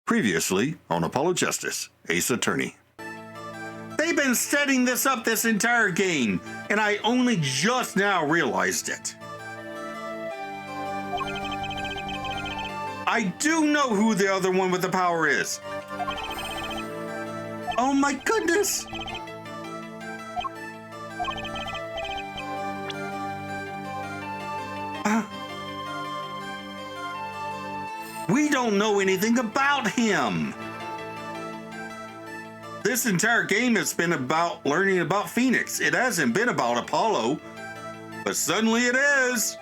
Previously on Apollo Justice, Ace Attorney. They've been setting this up this entire game, and I only just now realized it. I do know who the other one with the power is. Oh my goodness! We don't know anything about him. This entire game has been about learning about Phoenix. It hasn't been about Apollo, but suddenly it is.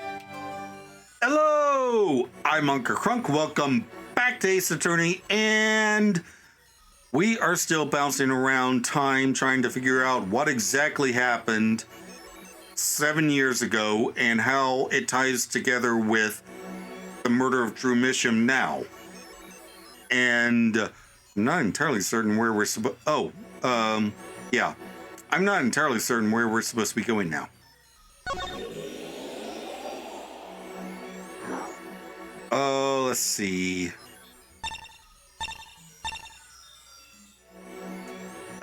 Hello, I'm Unca Crunk. Welcome back to Ace Attorney, and we are still bouncing around time trying to figure out what exactly happened 7 years ago and how it ties together with the murder of Drew Misham now. And I'm not entirely certain where we're supposed... yeah. I'm not entirely certain where we're supposed to be going now. Let's see.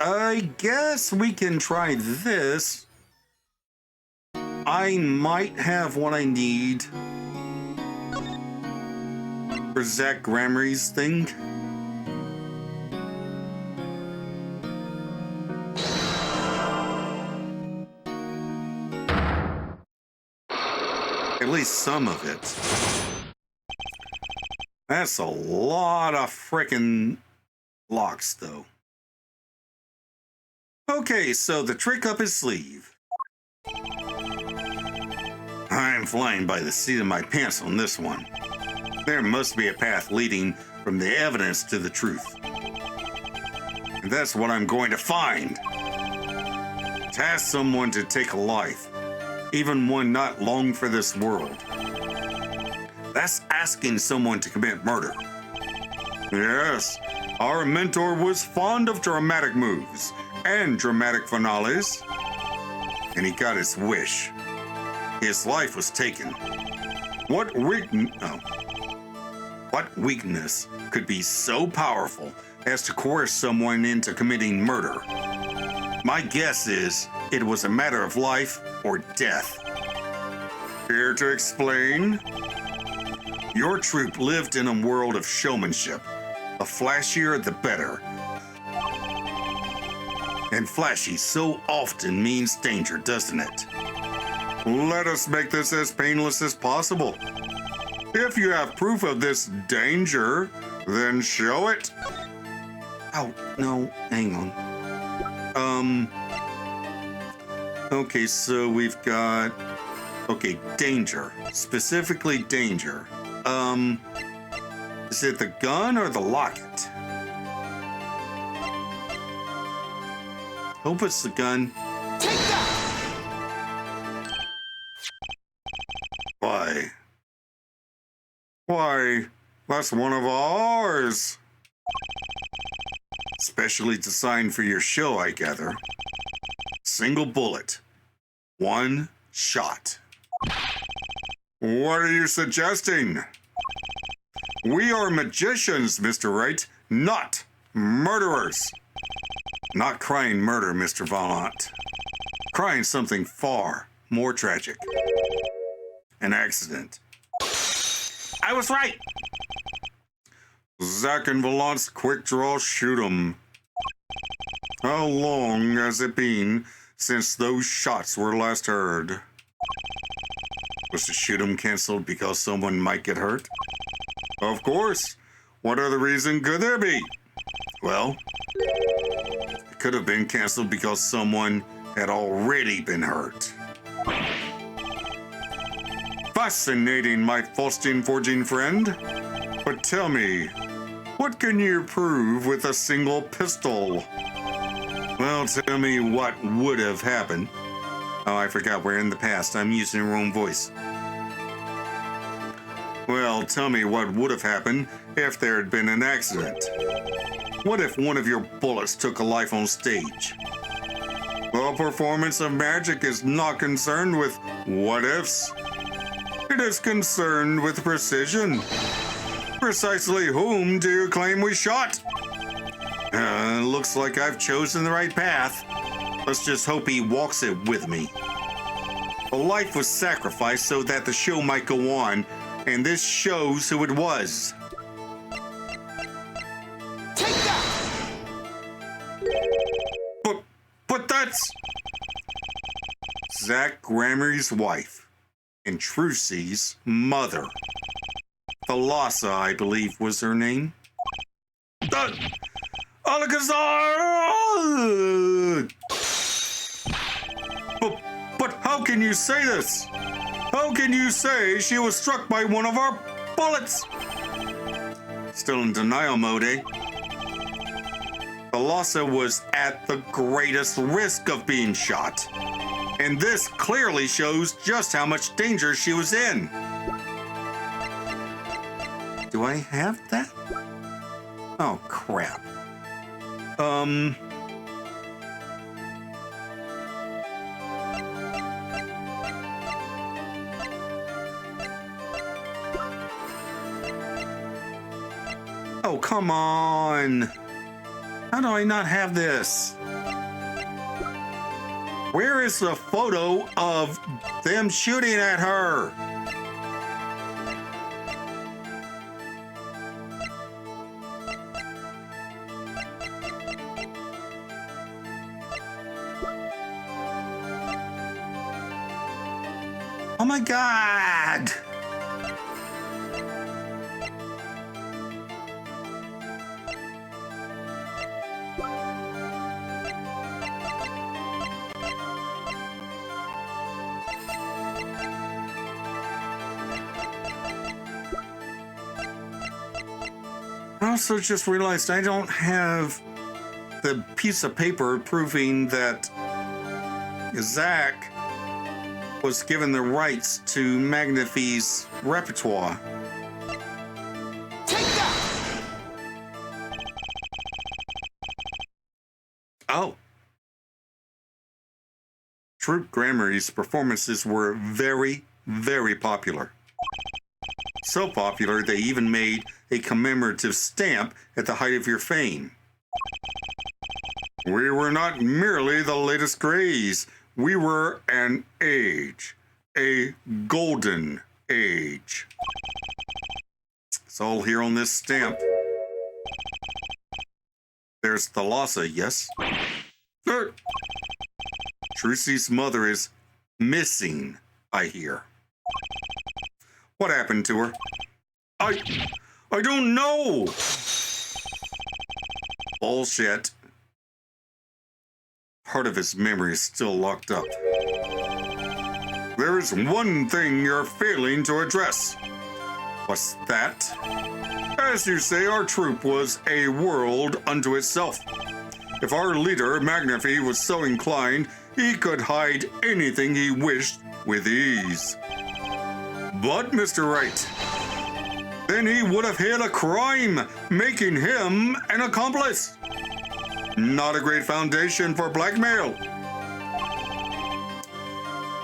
I guess we can try this. I might have what I need for Zach Gramarie's thing. At least some of it. That's a lot of frickin' locks, though. Okay, so the trick up his sleeve. I'm flying by the seat of my pants on this one. There must be a path leading from the evidence to the truth. And that's what I'm going to find. To ask someone to take a life, even one not long for this world. That's asking someone to commit murder. Yes, our mentor was fond of dramatic moves and dramatic finales. And he got his wish. His life was taken. What weakness could be so powerful as to coerce someone into committing murder? My guess is it was a matter of life or death. Here to explain? Your troupe lived in a world of showmanship. The flashier, the better. And flashy so often means danger, doesn't it? Let us make this as painless as possible. If you have proof of this danger, then show it. Oh, no, hang on. Okay, so we've got... Okay, danger. Specifically danger. Is it the gun or the locket? Hope it's the gun. Take that! Why, that's one of ours. Specially designed for your show, I gather. Single bullet. One shot. What are you suggesting? We are magicians, Mr. Wright, not murderers. Not crying murder, Mr. Vallant. Crying something far more tragic. An accident. I was right. Zach and Vallant's quick draw shoot 'em. How long has it been since those shots were last heard? Was the shoot 'em canceled because someone might get hurt? Of course. What other reason could there be? Well, it could have been canceled because someone had already been hurt. Fascinating, my Faustian-forging friend. But tell me, what can you prove with a single pistol? Well, tell me what would have happened. Oh, I forgot we're in the past. I'm using your own voice. Well, tell me what would have happened if there had been an accident. What if one of your bullets took a life on stage? The performance of magic is not concerned with what ifs. It is concerned with precision. Precisely whom do you claim we shot? Looks like I've chosen the right path. Let's just hope he walks it with me. A life was sacrificed so that the show might go on, and this shows who it was. Take that! But that's Zach Grammy's wife and Trucy's mother. Thalassa, I believe, was her name. Alcazar! But how can you say this? How can you say she was struck by one of our bullets? Still in denial mode, eh? Thalassa was at the greatest risk of being shot. And this clearly shows just how much danger she was in. Do I have that? Oh, crap. Oh, come on. How do I not have this? Where is the photo of them shooting at her? Oh my God! I also just realized I don't have the piece of paper proving that Zach was given the rights to Magnifi's repertoire. Take that! Oh. Troupe Grammary's performances were very, very popular. So popular, they even made a commemorative stamp at the height of your fame. We were not merely the latest craze. We were an age. A golden age. It's all here on this stamp. There's Thalassa, yes? Trucy's mother is missing, I hear. What happened to her? I don't know! Bullshit. Part of his memory is still locked up. There is one thing you're failing to address. What's that? As you say, our troop was a world unto itself. If our leader, Magnifi, was so inclined, he could hide anything he wished with ease. But, Mr. Wright, then he would have hid a crime, making him an accomplice. Not a great foundation for blackmail.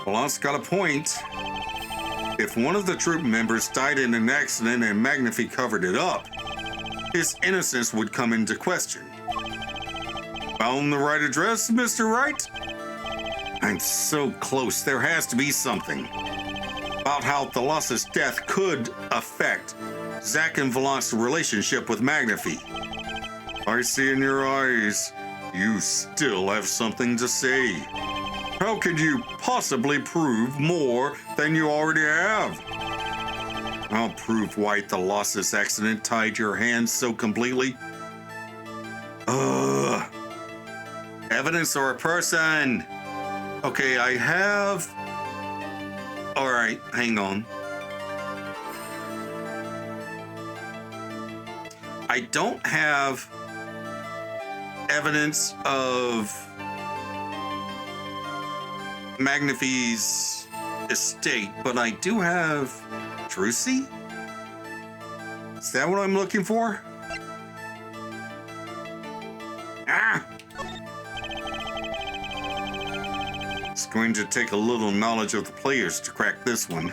Blanc got a point. If one of the troop members died in an accident and Magnifi covered it up, his innocence would come into question. Found the right address, Mr. Wright? I'm so close. There has to be something about how Thalassa's death could affect Zach and Blanc's relationship with Magnifi. I see in your eyes, you still have something to say. How could you possibly prove more than you already have? I'll prove why Thalassa's accident tied your hands so completely. Evidence or a person? Okay, I have... All right, hang on. I don't have evidence of Magnifi's estate, but I do have Trucy? Is that what I'm looking for? It's going to take a little knowledge of the players to crack this one.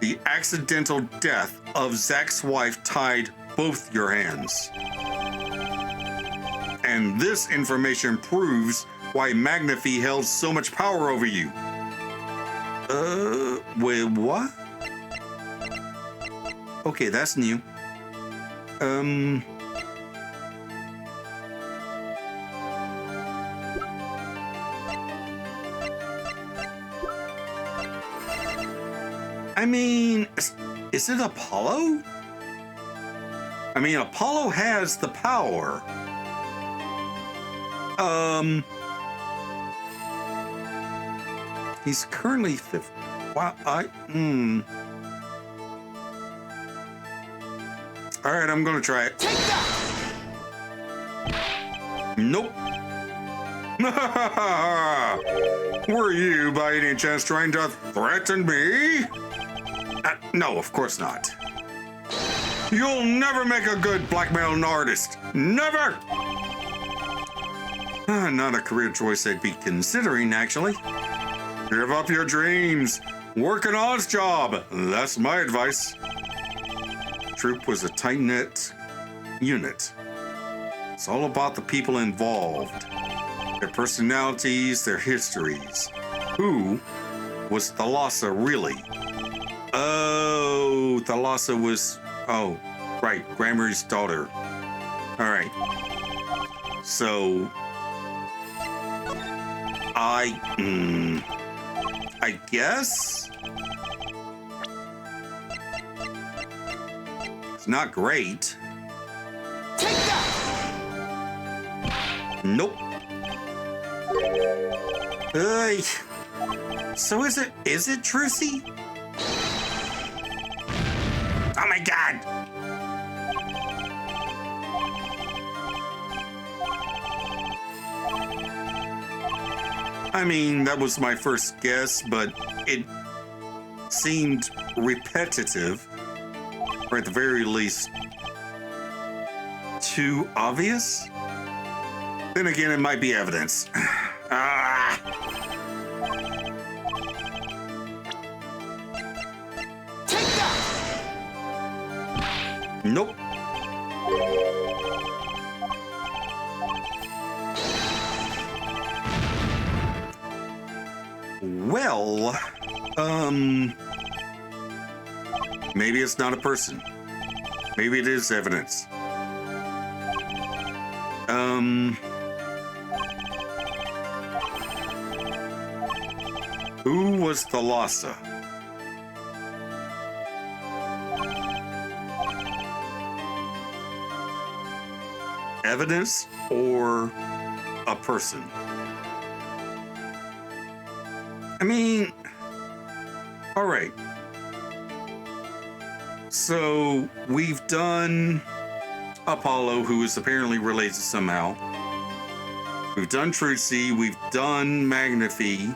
The accidental death of Zack's wife tied both your hands. And this information proves why Magnify held so much power over you. Wait, what? Okay, that's new. I mean, is it Apollo? I mean, Apollo has the power. He's currently 50. Wow, All right, I'm gonna try it. Take that! Nope. Were you by any chance trying to threaten me? No, of course not. You'll never make a good blackmailing artist. Never! Not a career choice I'd be considering, actually. Give up your dreams. Work an honest job. That's my advice. Troop was a tight-knit unit. It's all about the people involved. Their personalities, their histories. Who was Thalassa really? Oh, Thalassa was... Oh, right, Grammarly's daughter. All right. So... I guess? It's not great. Take that! Nope. So is it Trucy? Oh my god! I mean, that was my first guess, but it seemed repetitive, or at the very least, too obvious. Then again, it might be evidence. Take that! Nope. Well, maybe it's not a person. Maybe it is evidence. Who was Thalassa? Evidence or a person? I mean, all right. So we've done Apollo, who is apparently related somehow. We've done Trucy. We've done Magnify.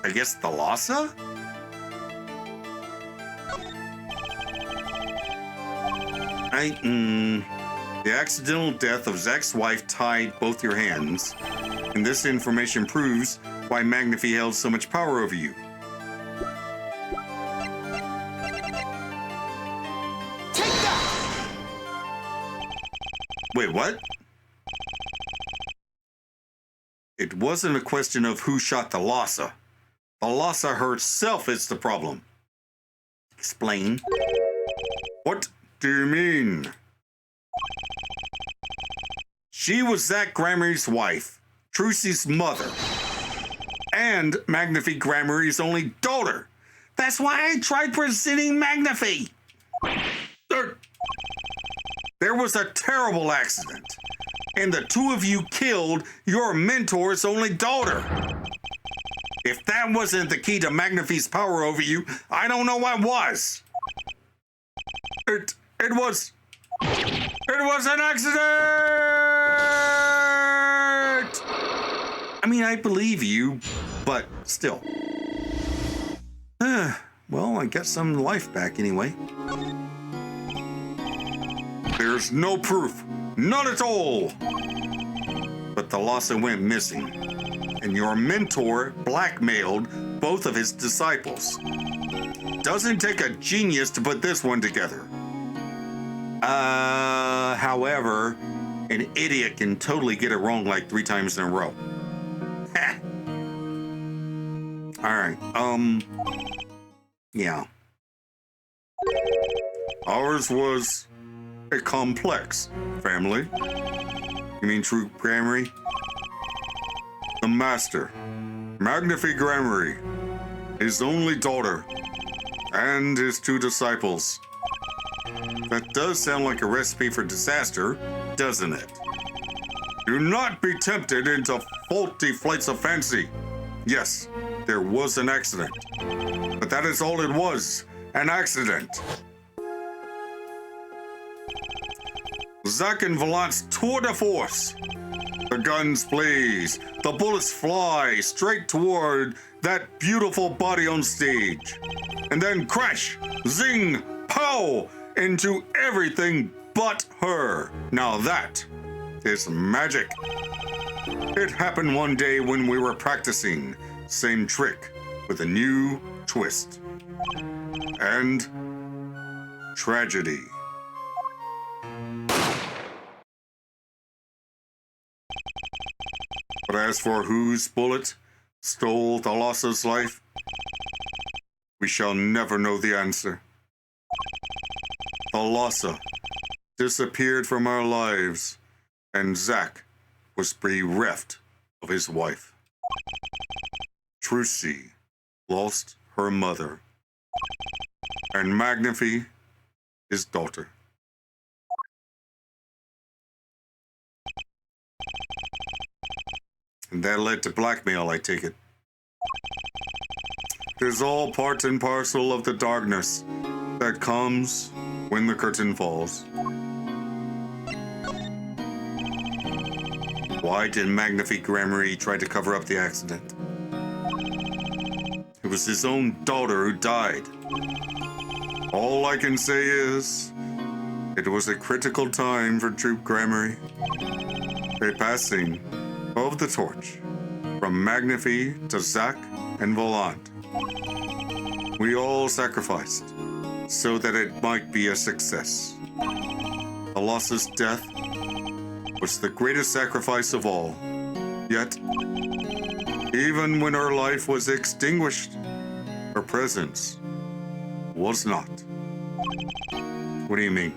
I guess Thalassa? The accidental death of Zack's wife tied both your hands, and this information proves why Magnify held so much power over you. Take that! Wait, what? It wasn't a question of who shot Thalassa. Thalassa herself is the problem. Explain. What do you mean? She was Zack Grammary's wife, Trucy's mother, and Magnify Grammary's only daughter. That's why I tried presenting Magnify. There was a terrible accident, and the two of you killed your mentor's only daughter. If that wasn't the key to Magnify's power over you, I don't know what was. It was an accident! I mean, I believe you, but still. Well, I got some life back anyway. There's no proof. None at all. But Thalassa went missing. and your mentor blackmailed both of his disciples. Doesn't take a genius to put this one together. However, an idiot can totally get it wrong like 3 times in a row. Alright, yeah. Ours was a complex family. You mean True Grammary? The master, Magnifi Grammary, his only daughter, and his 2 disciples. That does sound like a recipe for disaster, doesn't it? Do not be tempted into faulty flights of fancy. Yes, there was an accident, but that is all it was, an accident. Zack and Volant's tour de force. The guns blaze, the bullets fly straight toward that beautiful body on stage. And then crash, zing, pow, into everything but her. Now that is magic. It happened one day when we were practicing. Same trick with a new twist. And tragedy. But as for whose bullet stole Thalassa's life, we shall never know the answer. Thalassa disappeared from our lives, and Zack was bereft of his wife. Trucy lost her mother, and Magnifi his daughter. And that led to blackmail, I take it. It is all part and parcel of the darkness that comes when the curtain falls. Why did Magnifi Grammary try to cover up the accident? It was his own daughter who died. All I can say is, it was a critical time for Troop Grammary. A passing of the torch from Magnifi to Zack and Volant. We all sacrificed so that it might be a success. Thalassa's death was the greatest sacrifice of all. Yet, even when her life was extinguished, her presence was not. What do you mean?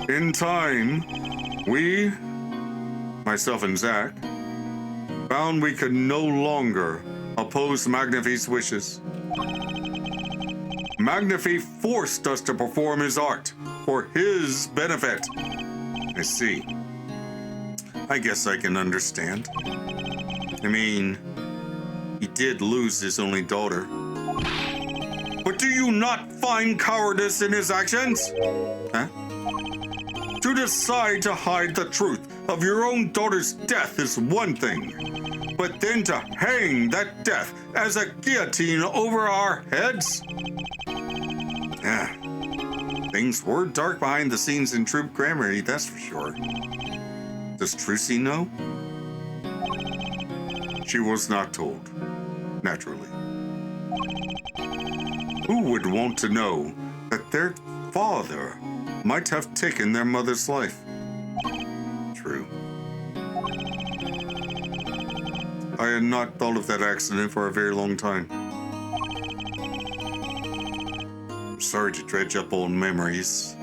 In time, we, myself and Zack, found we could no longer oppose Magnifi's wishes. Magnifi forced us to perform his art for his benefit. I see. I guess I can understand. I mean, he did lose his only daughter. But do you not find cowardice in his actions? Huh? To decide to hide the truth of your own daughter's death is one thing, but then to hang that death as a guillotine over our heads? Things were dark behind the scenes in Troop Grammary, that's for sure. Does Trucy know? She was not told, naturally. Who would want to know that their father might have taken their mother's life? True. I had not thought of that accident for a very long time. I'm sorry to dredge up old memories,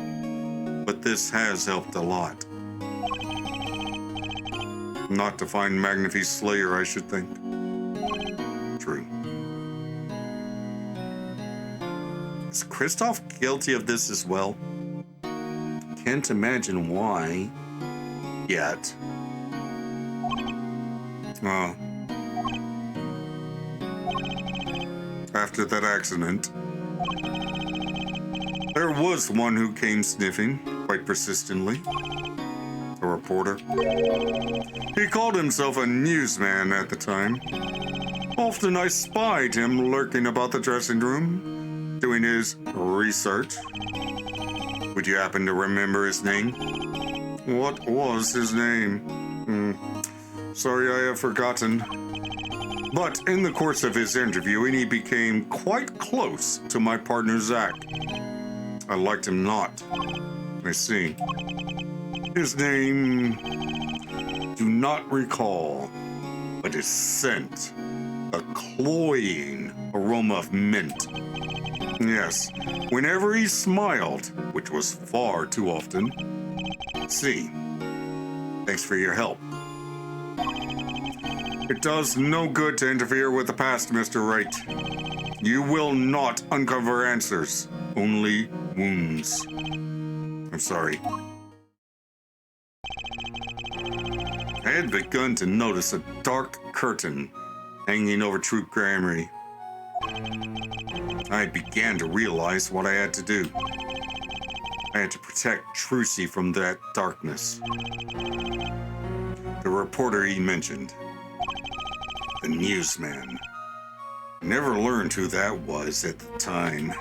but this has helped a lot. Not to find Magnifi's slayer, I should think. True. Is Kristoff guilty of this as well? Can't imagine why yet. After that accident, there was one who came sniffing quite persistently. A reporter. He called himself a newsman at the time. Often I spied him lurking about the dressing room, doing his research. Would you happen to remember his name? What was his name? Sorry, I have forgotten. But in the course of his interviewing, he became quite close to my partner, Zach. I liked him not. I see. His name... do not recall, but his scent. A cloying aroma of mint. Yes, whenever he smiled, which was far too often. See, thanks for your help. It does no good to interfere with the past, Mr. Wright. You will not uncover answers, only wounds. I'm sorry. I had begun to notice a dark curtain hanging over Troop Grammary. I began to realize what I had to do. I had to protect Trucy from that darkness. The reporter he mentioned. The newsman. I never learned who that was at the time.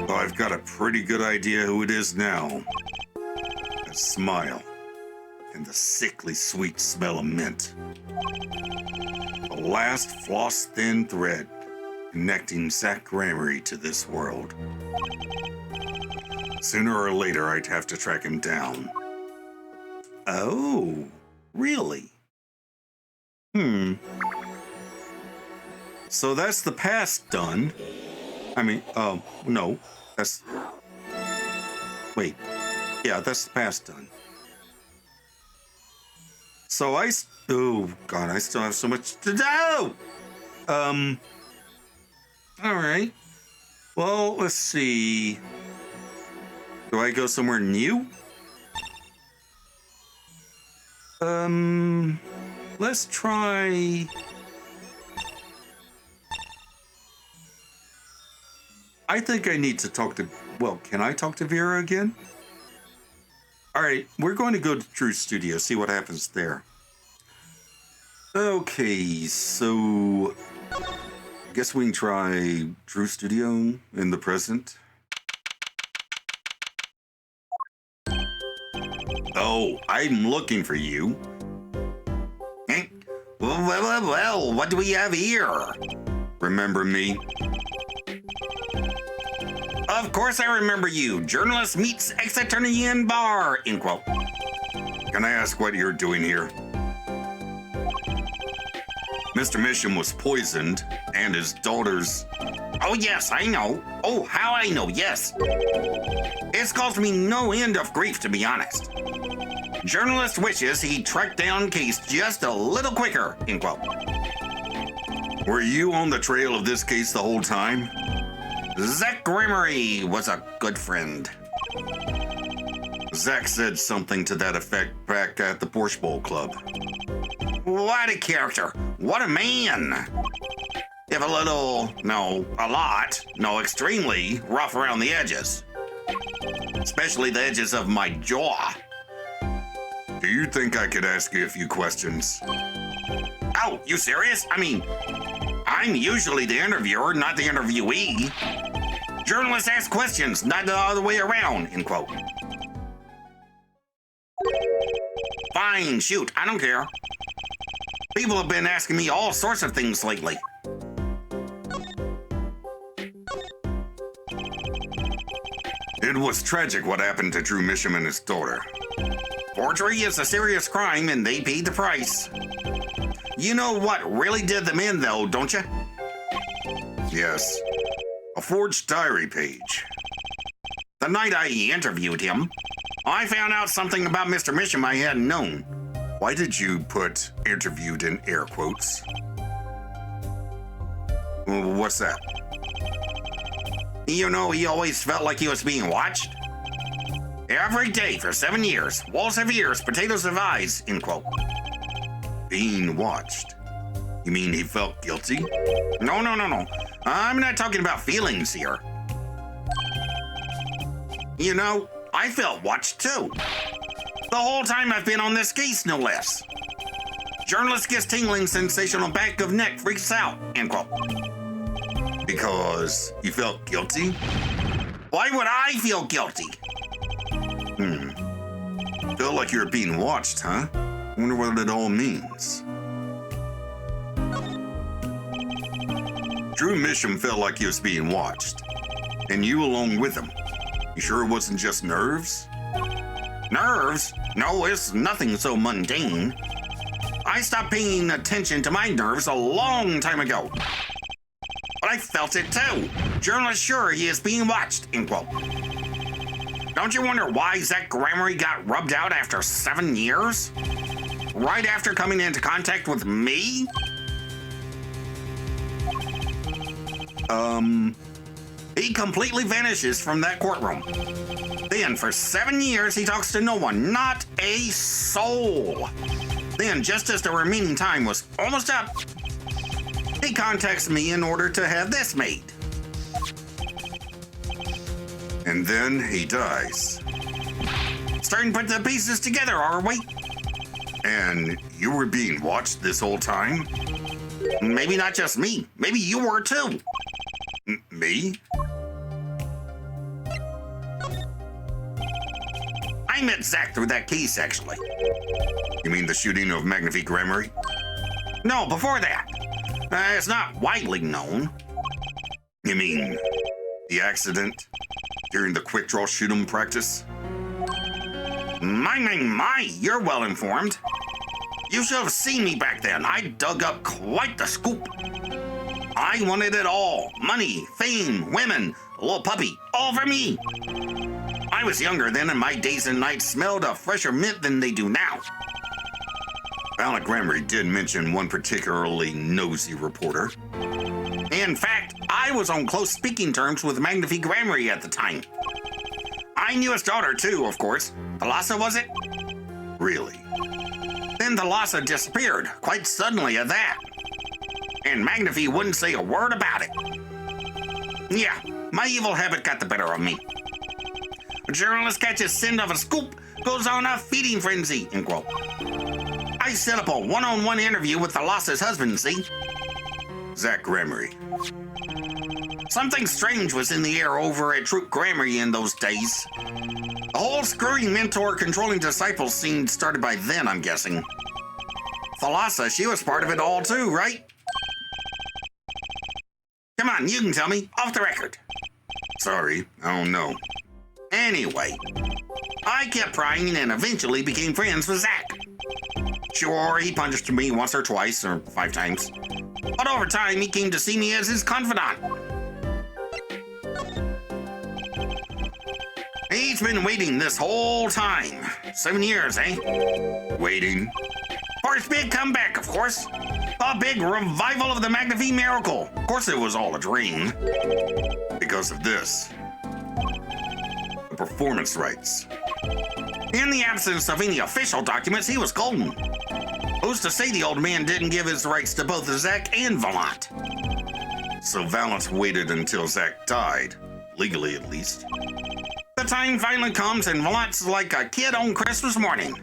Though I've got a pretty good idea who it is now. That smile. And the sickly sweet smell of mint. The last floss-thin thread connecting Zach Grammary to this world. Sooner or later, I'd have to track him down. Oh, really? So that's the past done. I mean, no, that's... Wait, yeah, that's the past done. So oh, God, I still have so much to do! Alright. Well, let's see. Do I go somewhere new? Let's try... I think I need to talk to... Well, can I talk to Vera again? Alright, we're going to go to Drew's studio, see what happens there. Okay, so... I guess we can try Drew's studio in the present. Oh, I'm looking for you. Well, what do we have here? Remember me? Of course I remember you. Journalist meets ex-attorney in bar, end quote. Can I ask what you're doing here? Mr. Mission was poisoned, and his daughters... Oh, yes, I know. Oh, how I know, yes. It's caused me no end of grief, to be honest. Journalist wishes he tracked down case just a little quicker, end quote. Were you on the trail of this case the whole time? Zach Grammary was a good friend. Zach said something to that effect back at the Porsche Bowl Club. What a character. What a man. If a little, no, a lot, no, extremely rough around the edges. Especially the edges of my jaw. Do you think I could ask you a few questions? Oh, you serious? I mean, I'm usually the interviewer, not the interviewee. Journalists ask questions, not the other way around, end quote. Fine, shoot, I don't care. People have been asking me all sorts of things lately. It was tragic what happened to Drew Misham and his daughter. Forgery is a serious crime and they paid the price. You know what really did them in though, don't you? Yes. A forged diary page. The night I interviewed him, I found out something about Mr. Misham I hadn't known. Why did you put interviewed in air quotes? What's that? You know, he always felt like he was being watched. Every day for 7 years. Walls have ears, potatoes have eyes, end quote. Being watched? You mean he felt guilty? No. I'm not talking about feelings here. You know, I felt watched too. The whole time I've been on this case, no less. Journalist gets tingling sensational back of neck, freaks out, end quote. Because you felt guilty? Why would I feel guilty? Feel like you're being watched, huh? wonder what it all means. Drew Misham felt like he was being watched, and you along with him. You sure it wasn't just nerves? Nerves? No, it's nothing so mundane. I stopped paying attention to my nerves a long time ago. But I felt it too. Journalists sure he is being watched, end quote. Don't you wonder why Zach Gramery got rubbed out after 7 years? Right after coming into contact with me? He completely vanishes from that courtroom. Then for 7 years, he talks to no one, not a soul. Then, just as the remaining time was almost up, he contacts me in order to have this made. And then he dies. Starting to put the pieces together, are we? And you were being watched this whole time? Maybe not just me. Maybe you were too. Me? I met Zach through that case, actually. You mean the shooting of Magnifique Gramery? No, before that. It's not widely known. You mean the accident during the quick draw shoot 'em practice? My, you're well informed. You should have seen me back then. I dug up quite the scoop. I wanted it all. Money, fame, women, a little puppy, all for me. I was younger then and my days and nights smelled of fresher mint than they do now. Alec Gramery did mention one particularly nosy reporter. In fact, I was on close speaking terms with Magnifique Gramery at the time. I knew his daughter too, of course. Thalassa, was it? Really? Then Thalassa disappeared, quite suddenly at that. And Magnifique wouldn't say a word about it. Yeah, my evil habit got the better of me. A journalist catches scent of a scoop, goes on a feeding frenzy, end quote. I set up a one-on-one interview with Thalassa's husband, see? Zach Gramery. Something strange was in the air over at Troop Gramery in those days. The whole screwing mentor-controlling disciple scene started by then, I'm guessing. Thalassa, she was part of it all too, right? Come on, you can tell me, off the record. Sorry, I don't know. Anyway, I kept prying and eventually became friends with Zach. Sure, he punched me once or twice, or 5 times. But over time, he came to see me as his confidant. He's been waiting this whole time. 7 years, eh? Waiting? For his big comeback, of course. A big revival of the Magnifique miracle. Of course it was all a dream. Because of this. The performance rights. In the absence of any official documents, he was golden. Who's to say the old man didn't give his rights to both Zach and Vallant? So Vallant waited until Zach died, legally at least. The time finally comes and Vallant's like a kid on Christmas morning.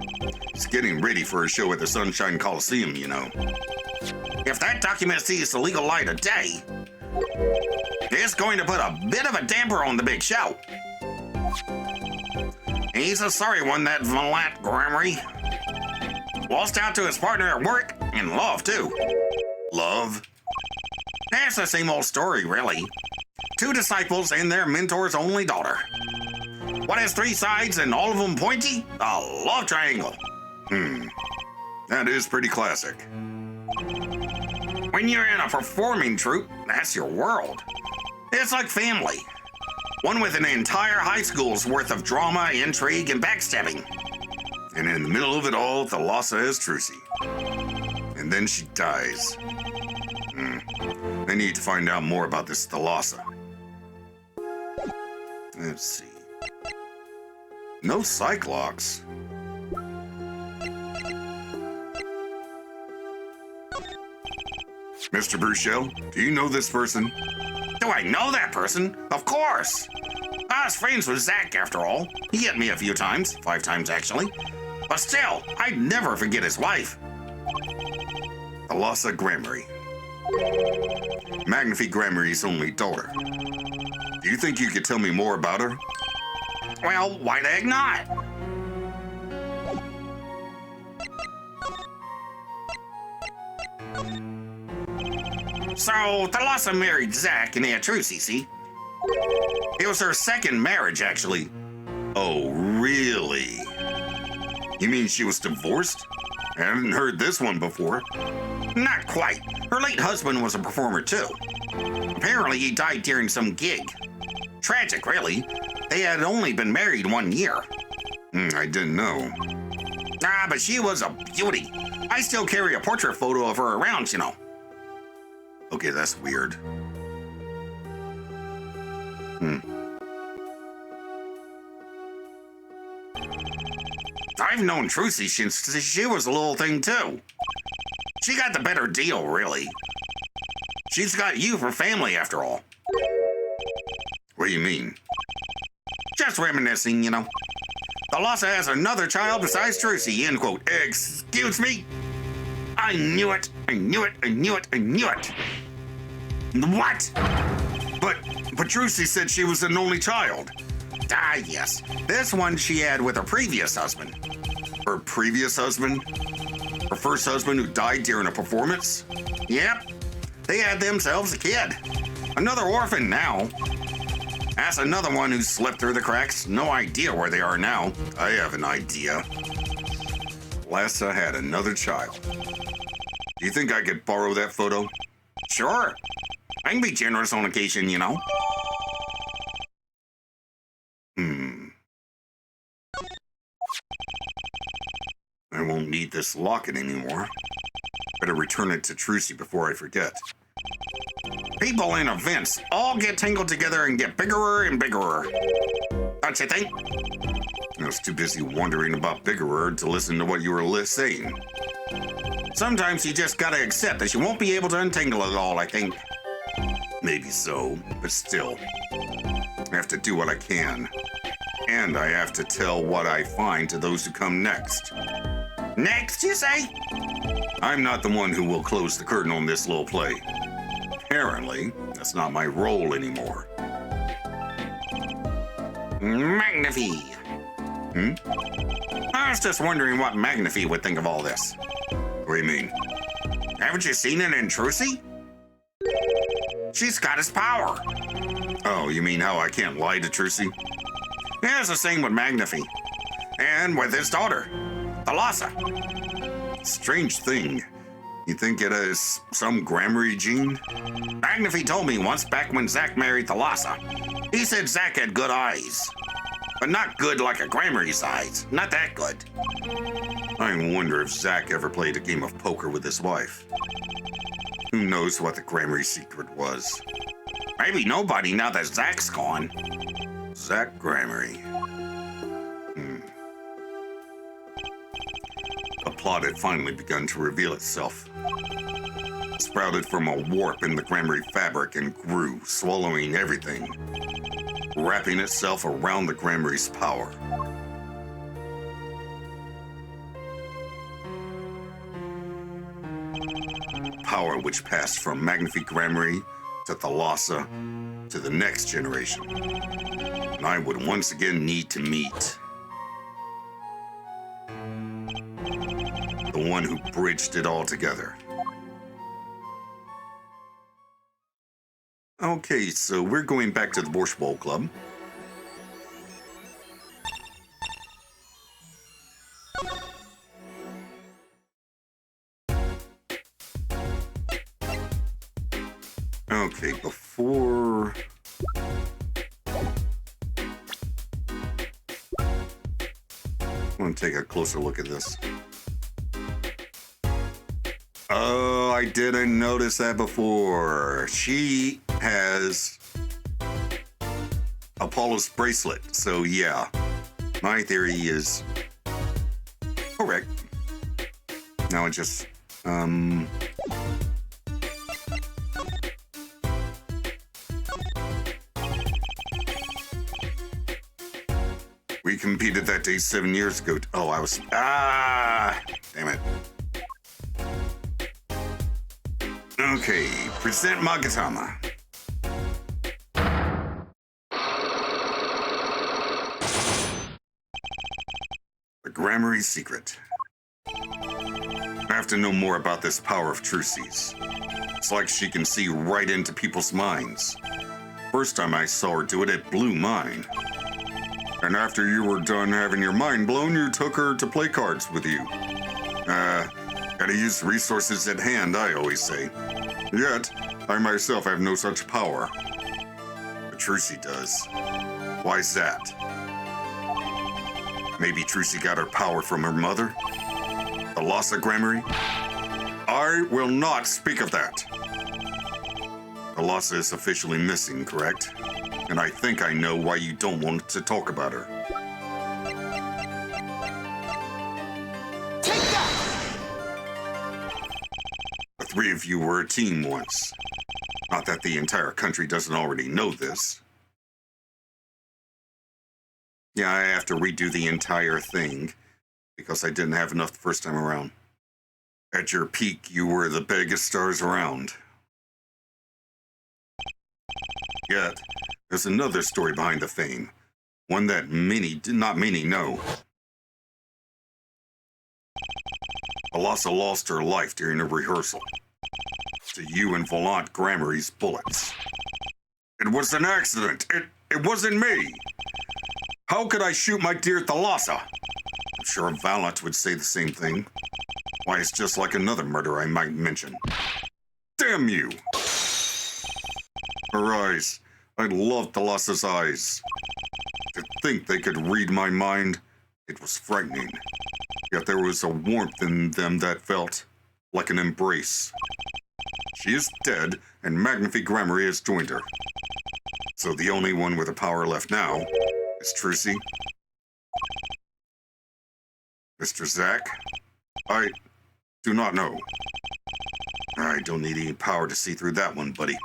He's getting ready for a show at the Sunshine Coliseum, you know. If that document sees the legal light of day, it's going to put a bit of a damper on the big show. He's a sorry one, that Vallant Gramery. Lost out to his partner at work, and love, too. Love? That's the same old story, really. 2 disciples and their mentor's only daughter. What has 3 sides and all of them pointy? A love triangle. That is pretty classic. When you're in a performing troupe, that's your world. It's like family. One with an entire high school's worth of drama, intrigue, and backstabbing. And in the middle of it all, Thalassa is Trucy. And then she dies. I need to find out more about this Thalassa. Let's see. No Cyclops. Mr. Bruchel, do you know this person? Do I know that person? Of course. I was friends with Zach, after all. He hit me a few times, 5 times actually. But still, I'd never forget his wife. Thalassa Gramery. Magnifique Gramery's only daughter. Do you think you could tell me more about her? Well, why the heck not? So, Thalassa married Zack and Aunt Trucy, see? It was her second marriage, actually. Oh, really? You mean she was divorced? I haven't heard this one before. Not quite. Her late husband was a performer, too. Apparently, he died during some gig. Tragic, really. They had only been married 1 year. I didn't know. But she was a beauty. I still carry a portrait photo of her around, you know. Okay, that's weird. I've known Trucy since she was a little thing, too. She got the better deal, really. She's got you for family, after all. What do you mean? Just reminiscing, you know. Thalassa has another child besides Trucy, end quote. Excuse me? I knew it. I knew it. I knew it. I knew it. What? But Trucy said she was an only child. Yes. This one she had with her previous husband. Her previous husband? Her first husband who died during a performance? Yep. They had themselves a kid. Another orphan now. That's another one who slipped through the cracks. No idea where they are now. I have an idea. Thalassa had another child. Do you think I could borrow that photo? Sure. I can be generous on occasion, you know. I won't need this locket anymore. Better return it to Trucy before I forget. People in events all get tangled together and get bigger and bigger. Don't you think? I was too busy wondering about bigger to listen to what you were saying. Sometimes you just gotta accept that you won't be able to untangle it all, I think. Maybe so, but still. I have to do what I can. And I have to tell what I find to those who come next. Next, you say? I'm not the one who will close the curtain on this little play. Apparently, that's not my role anymore. Magnify. I was just wondering what Magnify would think of all this. What do you mean? Haven't you seen it in Trucy? She's got his power. Oh, you mean how I can't lie to Trucy? Yeah, it's the same with Magnify. And with his daughter, Thalassa. Strange thing. You think it is some Grammary gene? Magnify told me once back when Zack married Thalassa. He said Zack had good eyes. But not good like a Grammary's eyes. Not that good. I wonder if Zack ever played a game of poker with his wife. Who knows what the Grammary secret was? Maybe nobody now that Zack's gone. Zack Grammary. The plot had finally begun to reveal itself. It sprouted from a warp in the Grammary fabric and grew, swallowing everything, wrapping itself around the Grammary's power. Power which passed from Magnify Grammary to Thalassa to the next generation. And I would once again need to meet the one who bridged it all together. Okay, so we're going back to the Borscht Bowl Club. Okay, before... I want to take a closer look at this. Oh, I didn't notice that before. She has Apollo's bracelet, so yeah. My theory is correct. Now it just, we competed that day 7 years ago. Oh, I was... damn it. Okay, present Magatama. The Grammary secret. I have to know more about this power of Trucy's. It's like she can see right into people's minds. First time I saw her do it, it blew mine. And after you were done having your mind blown, you took her to play cards with you. Gotta use resources at hand, I always say. Yet, I myself have no such power. But Trucy does. Why's that? Maybe Trucy got her power from her mother? The loss of Gramarye? I will not speak of that. Thalassa is officially missing, correct? And I think I know why you don't want to talk about her. Take that! The three of you were a team once. Not that the entire country doesn't already know this. Yeah, I have to redo the entire thing because I didn't have enough the first time around. At your peak, you were the biggest stars around. Yet, there's another story behind the fame. One that not many know. Thalassa lost her life during a rehearsal. To you and Volant Gramarye's bullets. It was an accident. It wasn't me. How could I shoot my dear Thalassa? I'm sure Volant would say the same thing. Why, it's just like another murder I might mention. Damn you! Her eyes. I loved Thalassa's eyes. To think they could read my mind, it was frightening. Yet there was a warmth in them that felt like an embrace. She is dead, and Magnifique Gramarye has joined her. So the only one with the power left now is Trucy. Mr. Zack? I do not know. I don't need any power to see through that one, buddy.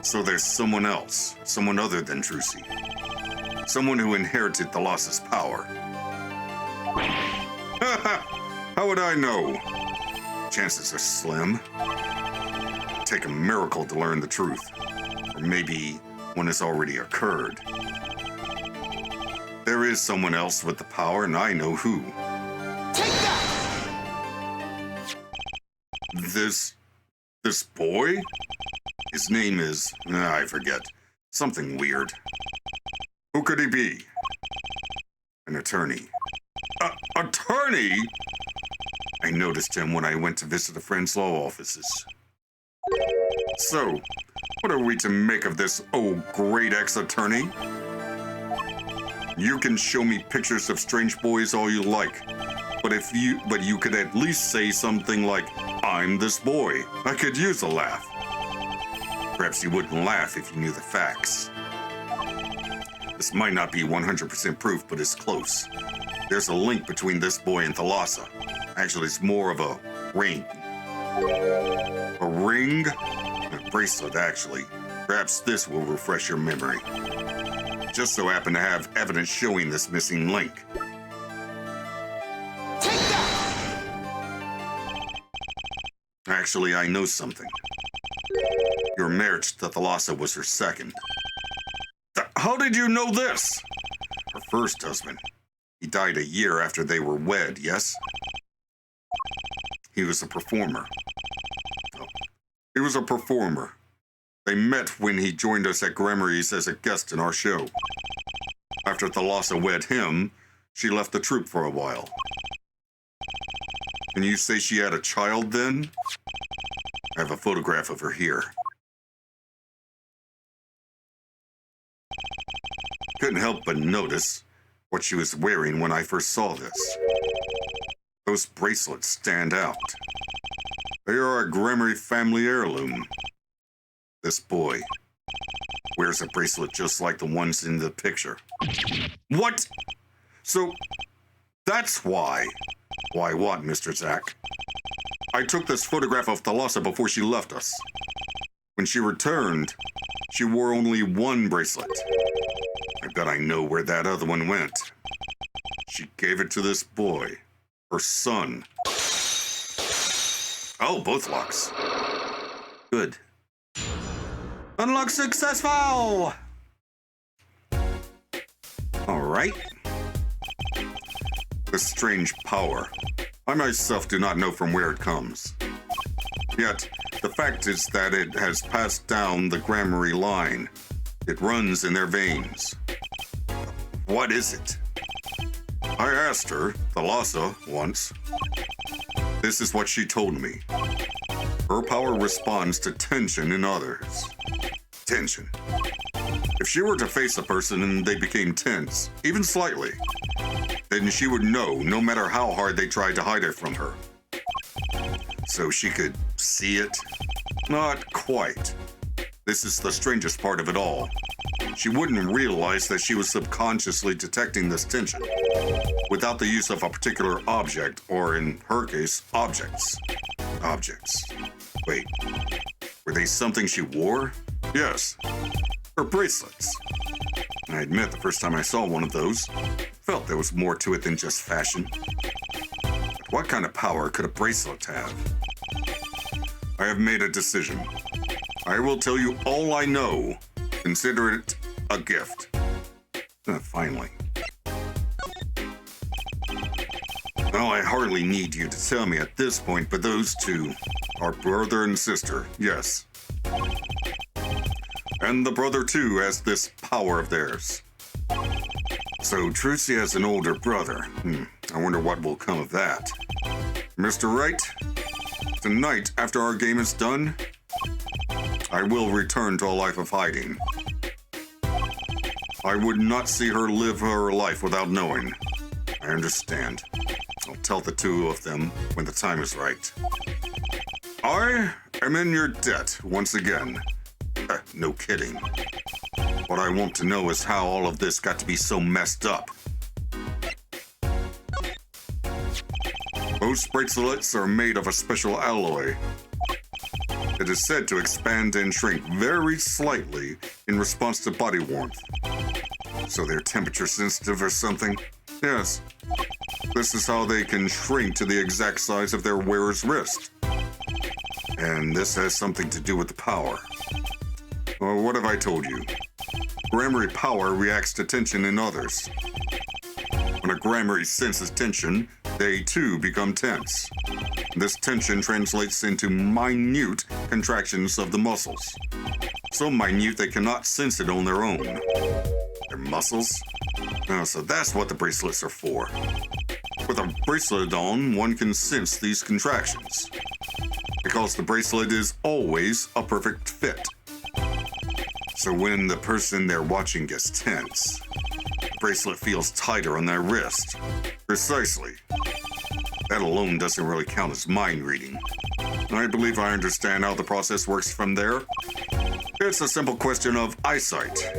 So there's someone else, someone other than Trucy. Someone who inherited Thalassa's power. How would I know? Chances are slim. It'd take a miracle to learn the truth. Or maybe one has already occurred. There is someone else with the power, and I know who. Take that! This boy? His name is, I forget, something weird. Who could he be? An attorney. Attorney? I noticed him when I went to visit a friend's law offices. So, what are we to make of this, great ex-attorney? You can show me pictures of strange boys all you like, but you could at least say something like, I'm this boy. I could use a laugh. Perhaps you wouldn't laugh if you knew the facts. This might not be 100% proof, but it's close. There's a link between this boy and Thalassa. Actually, it's more of a ring. A ring? A bracelet, actually. Perhaps this will refresh your memory. Just so happen to have evidence showing this missing link. Take that! Actually, I know something. Your marriage to Thalassa was her second. How did you know this? Her first husband. He died a year after they were wed, yes? He was a performer. Oh, he was a performer. They met when he joined us at Gramarye's as a guest in our show. After Thalassa wed him, she left the troupe for a while. And you say she had a child then? I have a photograph of her here. Couldn't help but notice what she was wearing when I first saw this. Those bracelets stand out. They are a Gramarye family heirloom. This boy wears a bracelet just like the ones in the picture. What? So, that's why. Why what, Mr. Zack? I took this photograph of Thalassa before she left us. When she returned, she wore only one bracelet. I bet I know where that other one went. She gave it to this boy, her son. Oh, both locks. Good. Unlock successful! All right. This strange power. I myself do not know from where it comes. Yet, The fact is that it has passed down the Grammary line. It runs in their veins. What is it? I asked her, Thalassa, once. This is what she told me. Her power responds to tension in others. Tension. If she were to face a person and they became tense, even slightly, then she would know no matter how hard they tried to hide it from her. So she could see it? Not quite. This is the strangest part of it all. She wouldn't realize that she was subconsciously detecting this tension without the use of a particular object, or in her case, objects. Objects. Wait, were they something she wore? Yes, her bracelets. I admit the first time I saw one of those, felt there was more to it than just fashion. But what kind of power could a bracelet have? I have made a decision. I will tell you all I know. Consider it a gift. Finally. Well, I hardly need you to tell me at this point, but those two are brother and sister, yes. And the brother, too, has this power of theirs. So Trucy has an older brother. I wonder what will come of that. Mr. Wright, tonight, after our game is done, I will return to a life of hiding. I would not see her live her life without knowing. I understand. I'll tell the two of them when the time is right. I am in your debt once again. No kidding. What I want to know is how all of this got to be so messed up. Most bracelets are made of a special alloy. It is said to expand and shrink very slightly in response to body warmth. So they're temperature sensitive or something? Yes. This is how they can shrink to the exact size of their wearer's wrist. And this has something to do with the power. Well, what have I told you? Grammary power reacts to tension in others. When a grammary senses tension, they too become tense. This tension translates into minute contractions of the muscles. So minute they cannot sense it on their own. Their muscles? So that's what the bracelets are for. With a bracelet on, one can sense these contractions. Because the bracelet is always a perfect fit. So when the person they're watching gets tense, the bracelet feels tighter on their wrist. Precisely. That alone doesn't really count as mind reading. I believe I understand how the process works from there. It's a simple question of eyesight.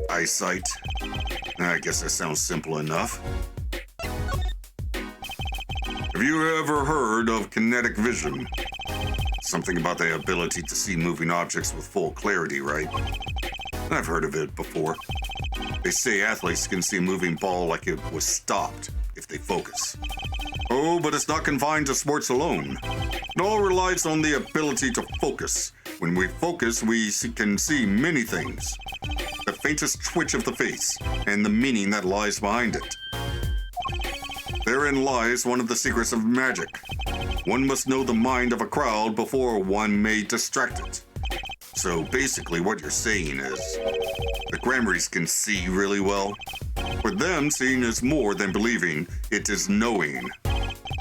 Eyesight? I guess that sounds simple enough. Have you ever heard of kinetic vision? Something about the ability to see moving objects with full clarity, right? I've heard of it before. They say athletes can see a moving ball like it was stopped if they focus. Oh, but it's not confined to sports alone. It all relies on the ability to focus. When we focus, we can see many things. The faintest twitch of the face, and the meaning that lies behind it. Therein lies one of the secrets of magic. One must know the mind of a crowd before one may distract it. So basically what you're saying is, the Grammarys can see really well. For them, seeing is more than believing, it is knowing.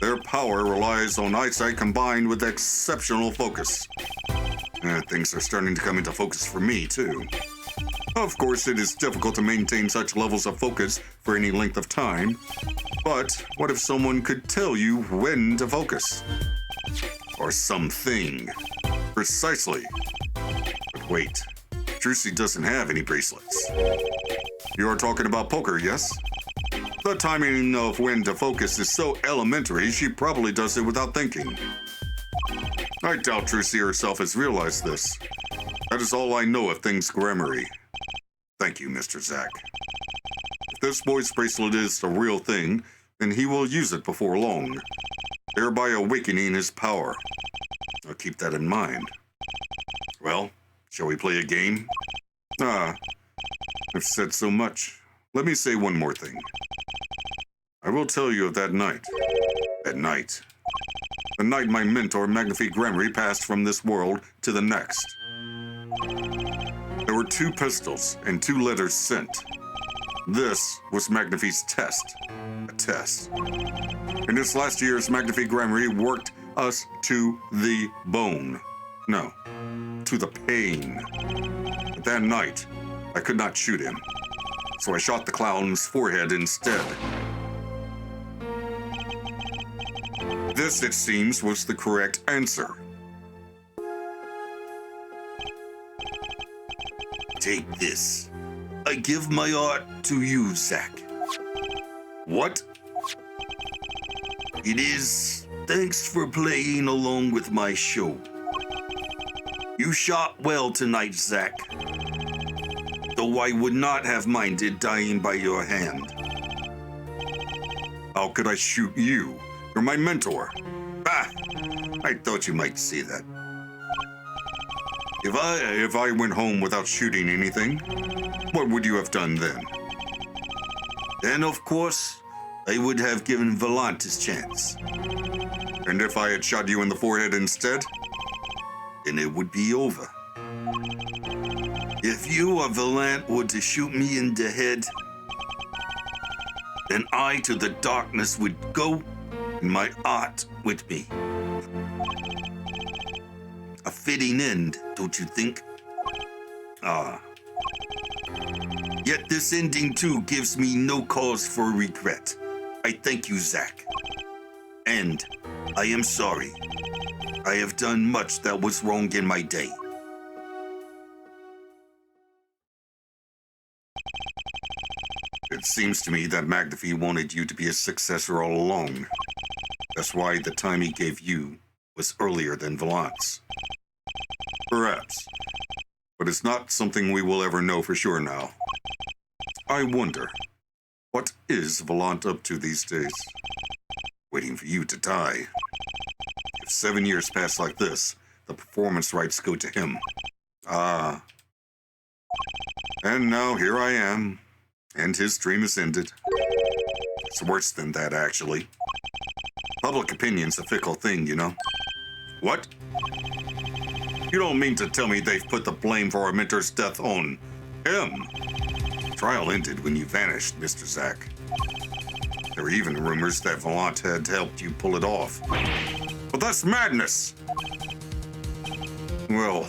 Their power relies on eyesight combined with exceptional focus. Things are starting to come into focus for me, too. Of course, it is difficult to maintain such levels of focus for any length of time. But what if someone could tell you when to focus? Or something. Precisely. But wait, Trucy doesn't have any bracelets. You are talking about poker, yes? The timing of when to focus is so elementary, she probably does it without thinking. I doubt Trucy herself has realized this. That is all I know of things grammary. Thank you, Mr. Zack. If this boy's bracelet is the real thing, then he will use it before long, thereby awakening his power. I'll keep that in mind. Well, shall we play a game? I've said so much. Let me say one more thing. I will tell you of that night. That night. The night my mentor, Magnifique Gremory, passed from this world to the next. There were 2 pistols and 2 letters sent. This was Magnifique's test. A test. In its last years, Magnifique Gremory worked us to the bone. No, to the pain. But that night, I could not shoot him, so I shot the clown's forehead instead. This, it seems, was the correct answer. Take this. I give my art to you, Zack. What? It is thanks for playing along with my show. You shot well tonight, Zack. Though I would not have minded dying by your hand. How could I shoot you? You're my mentor. Ah, I thought you might see that. If I went home without shooting anything, what would you have done then? Then, of course, I would have given Volant his chance. And if I had shot you in the forehead instead, then it would be over. If you or Volant were to shoot me in the head, then I to the darkness would go, and my art with me. A fitting end, don't you think? Ah. Yet this ending too gives me no cause for regret. I thank you, Zack. And I am sorry. I have done much that was wrong in my day. It seems to me that Magnifique wanted you to be a successor all along. That's why the time he gave you was earlier than Volant's. Perhaps. But it's not something we will ever know for sure now. I wonder, what is Volant up to these days? Waiting for you to die. If 7 years pass like this, the performance rights go to him. Ah. And now here I am, and his dream is ended. It's worse than that, actually. Public opinion's a fickle thing, you know. What? You don't mean to tell me they've put the blame for our mentor's death on him? The trial ended when you vanished, Mr. Zack. There were even rumors that Volant had helped you pull it off. But that's madness! Well,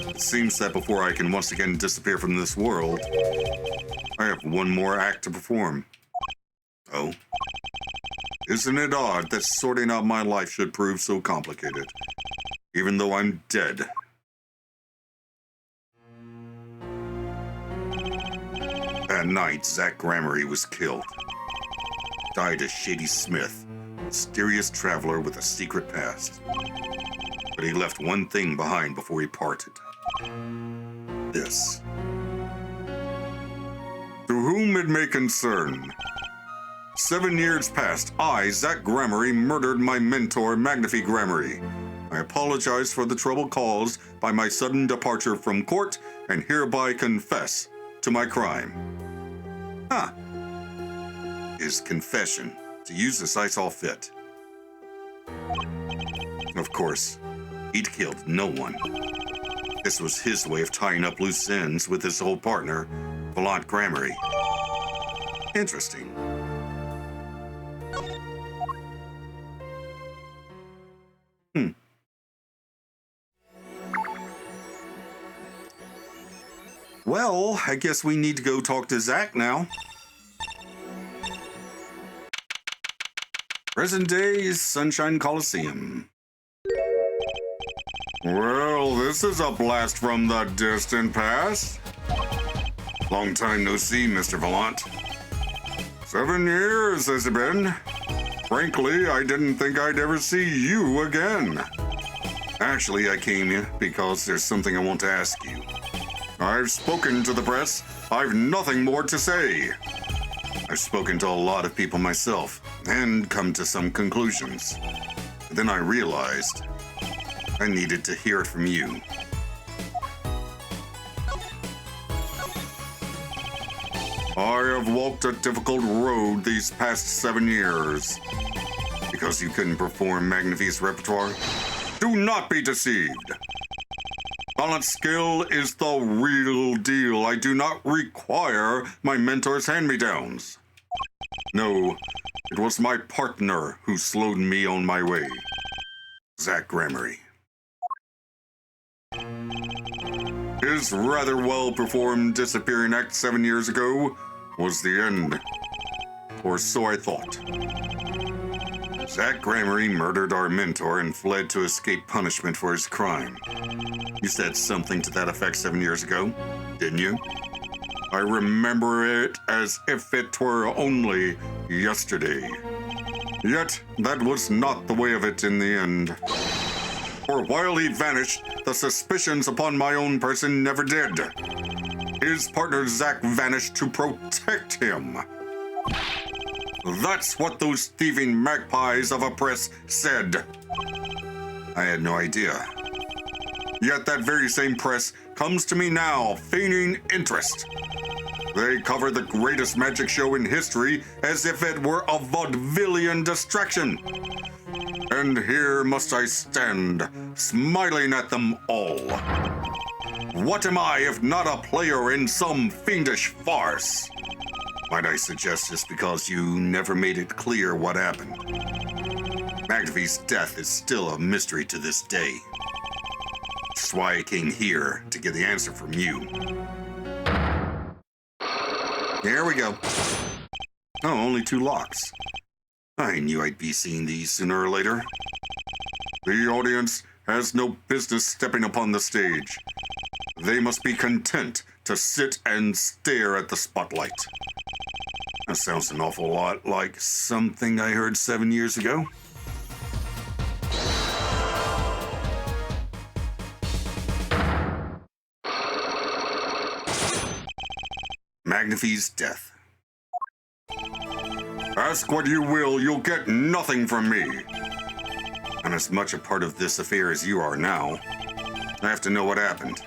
it seems that before I can once again disappear from this world, I have one more act to perform. Oh? Isn't it odd that sorting out my life should prove so complicated, even though I'm dead? That night, Zack Gremory was killed. Died a shady smith, mysterious traveler with a secret past. But he left one thing behind before he parted. This. To whom it may concern. 7 years past, I, Zack Gremory, murdered my mentor, Magnifique Gremory. I apologize for the trouble caused by my sudden departure from court and hereby confess to my crime. Ah. His confession, to use as I saw fit. Of course, he'd killed no one. This was his way of tying up loose ends with his old partner, Volant Gremory. Interesting. Well, I guess we need to go talk to Zack now. Present day is Sunshine Coliseum. Well, this is a blast from the distant past. Long time no see, Mr. Volant. 7 years has it been? Frankly, I didn't think I'd ever see you again. Actually, I came here because there's something I want to ask you. I've spoken to the press. I've nothing more to say. I've spoken to a lot of people myself and come to some conclusions. But then I realized I needed to hear it from you. I have walked a difficult road these past 7 years Because you couldn't perform Magnifi's repertoire? Do not be deceived. Balance skill is the real deal. I do not require my mentor's hand-me-downs. No, it was my partner who slowed me on my way. Zach Gramery. His rather well-performed disappearing act 7 years ago was the end. Or so I thought. Zach Gramery murdered our mentor and fled to escape punishment for his crime. You said something to that effect 7 years ago, didn't you? I remember it as if it were only yesterday. Yet, that was not the way of it in the end. For while he vanished, the suspicions upon my own person never did. His partner Zach vanished to protect him. That's what those thieving magpies of a press said. I had no idea. Yet that very same press comes to me now, feigning interest. They cover the greatest magic show in history as if it were a vaudevillian distraction. And here must I stand, smiling at them all. What am I if not a player in some fiendish farce? Might I suggest just because you never made it clear what happened? Magnifi's death is still a mystery to this day. That's why I came here, to get the answer from you. There we go. Oh, only 2 locks. I knew I'd be seeing these sooner or later. The audience has no business stepping upon the stage. They must be content to sit and stare at the spotlight. That sounds an awful lot like something I heard 7 years ago. Magnifi's death. Ask what you will, you'll get nothing from me. I'm as much a part of this affair as you are now. I have to know what happened.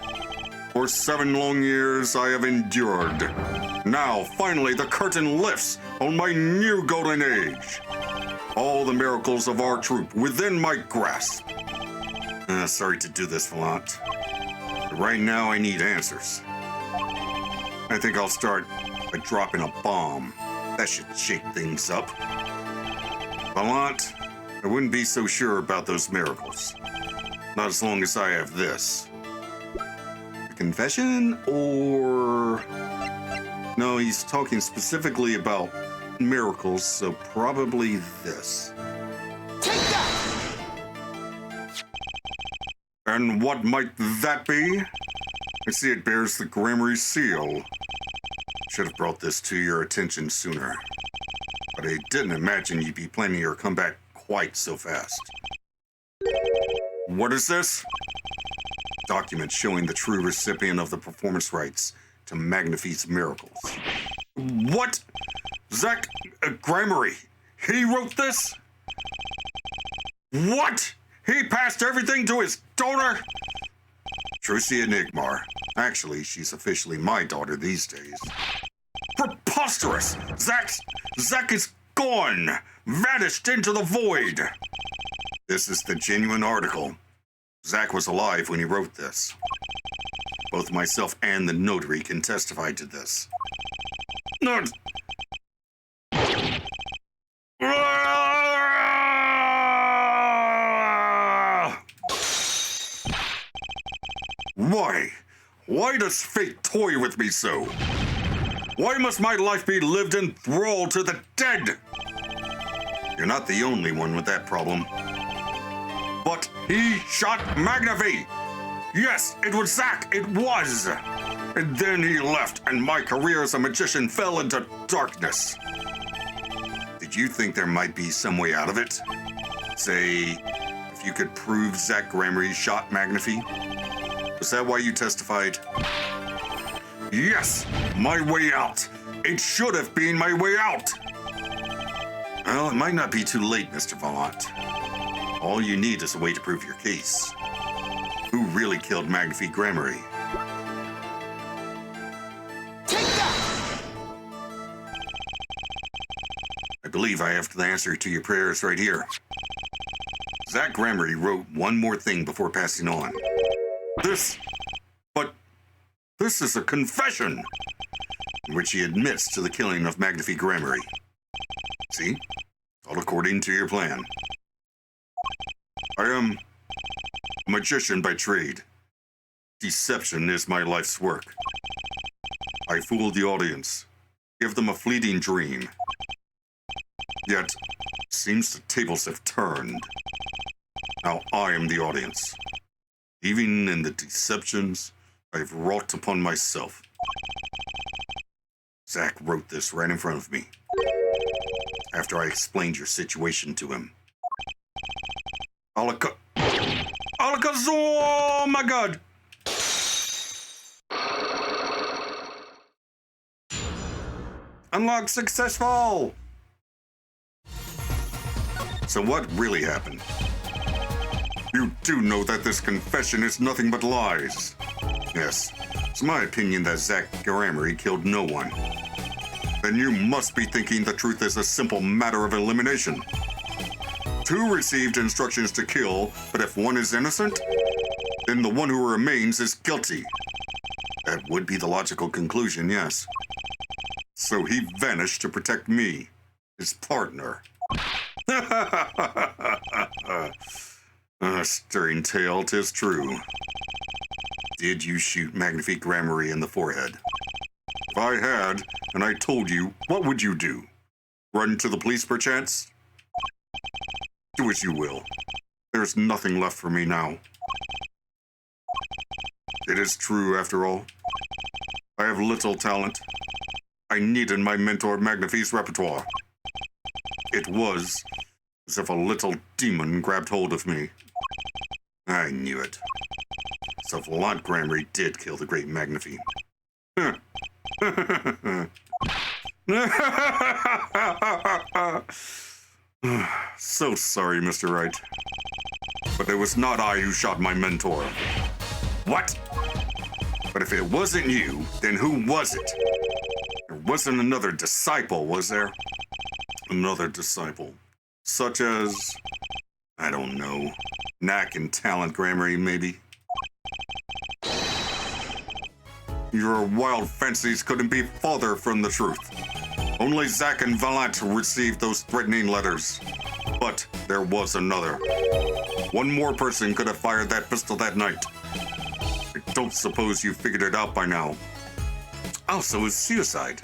For 7 long years, I have endured. Now, finally, the curtain lifts on my new golden age. All the miracles of our troop within my grasp. Sorry to do this, Valant. But right now, I need answers. I think I'll start by dropping a bomb. That should shake things up. Valant, I wouldn't be so sure about those miracles. Not as long as I have this. A confession, or... No, he's talking specifically about miracles, so probably this. Take that! And what might that be? I see it bears the Gramery seal. Should have brought this to your attention sooner. But I didn't imagine you'd be planning your comeback quite so fast. What is this? Document showing the true recipient of the performance rights to Magnifi's miracles. What? Zach Gramery? He wrote this? What? He passed everything to his daughter? Trucia Nigmar. Actually, she's officially my daughter these days. Preposterous! Zach is gone! Vanished into the void! This is the genuine article. Zach was alive when he wrote this. Both myself and the notary can testify to this. Not... Why does fate toy with me so? Why must my life be lived in thrall to the dead? You're not the only one with that problem. But he shot Magnifi! Yes, it was Zach, it was! And then he left, and my career as a magician fell into darkness. Did you think there might be some way out of it? Say, if you could prove Zach Gramery shot Magnifi? Was that why you testified? Yes, my way out. It should have been my way out. Well, it might not be too late, Mr. Valant. All you need is a way to prove your case. Who really killed Magnifi Gramery? Take that! I believe I have the answer to your prayers right here. Zach Gramery wrote one more thing before passing on. This is a confession in which he admits to the killing of Magnifique Gramery. See? All according to your plan. I am a magician by trade. Deception is my life's work. I fool the audience, give them a fleeting dream. Yet, seems the tables have turned. Now I am the audience. Even in the deceptions I've wrought upon myself. Zach wrote this right in front of me, after I explained your situation to him. Oh my god! Unlock successful! So what really happened? You do know that this confession is nothing but lies. Yes, it's my opinion that Zach Gramery killed no one. Then you must be thinking the truth is a simple matter of elimination. Two received instructions to kill, but if one is innocent, then the one who remains is guilty. That would be the logical conclusion, yes. So he vanished to protect me, his partner. Stirring tale, 'tis true. Did you shoot Magnifique Gramery in the forehead? If I had, and I told you, what would you do? Run to the police, perchance? Do as you will. There's nothing left for me now. It is true, after all. I have little talent. I needed my mentor Magnifique's repertoire. It was as if a little demon grabbed hold of me. I knew it. So Volant Gramery did kill the great Magnifique. So sorry, Mr. Wright. But it was not I who shot my mentor. What? But if it wasn't you, then who was it? There wasn't another disciple, was there? Another disciple. Such as, I don't know, knack and talent Gramery, maybe? Your wild fancies couldn't be farther from the truth. Only Zach and Volant received those threatening letters. But there was another. One more person could have fired that pistol that night. I don't suppose you figured it out by now. Also, it was suicide.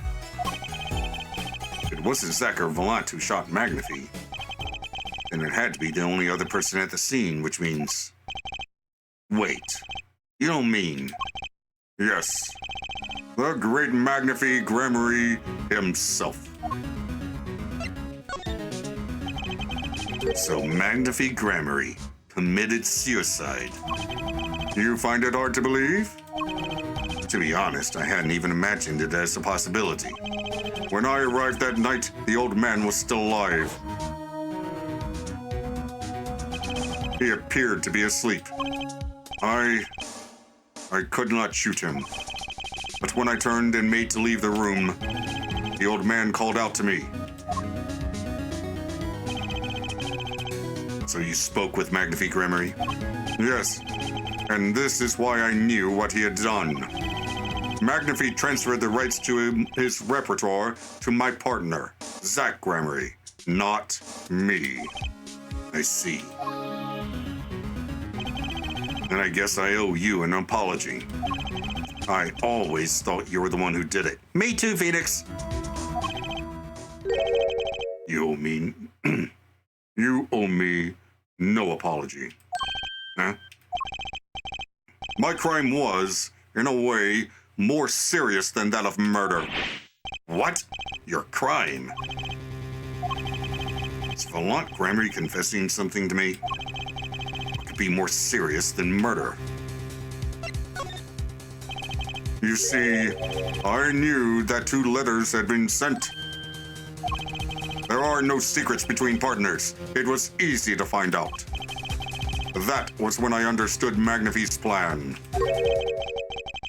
It wasn't Zach or Volant who shot Magnifique. And it had to be the only other person at the scene, which means... Wait, you don't mean... Yes, the great Magnifique Gramery himself. So Magnifique Gramery committed suicide. You find it hard to believe? To be honest, I hadn't even imagined it as a possibility. When I arrived that night, the old man was still alive. He appeared to be asleep. I could not shoot him. But when I turned and made to leave the room, the old man called out to me. So you spoke with Magnifique Gramery? Yes, and this is why I knew what he had done. Magnifique transferred the rights to his repertoire to my partner, Zach Gramery, not me. I see. And I guess I owe you an apology. I always thought you were the one who did it. Me too, Phoenix. You owe me no apology. Huh? My crime was, in a way, more serious than that of murder. What? Your crime? Is Volant Gramery confessing something to me? Be more serious than murder. You see, I knew that 2 letters had been sent. There are no secrets between partners. It was easy to find out. That was when I understood Magnifique's plan.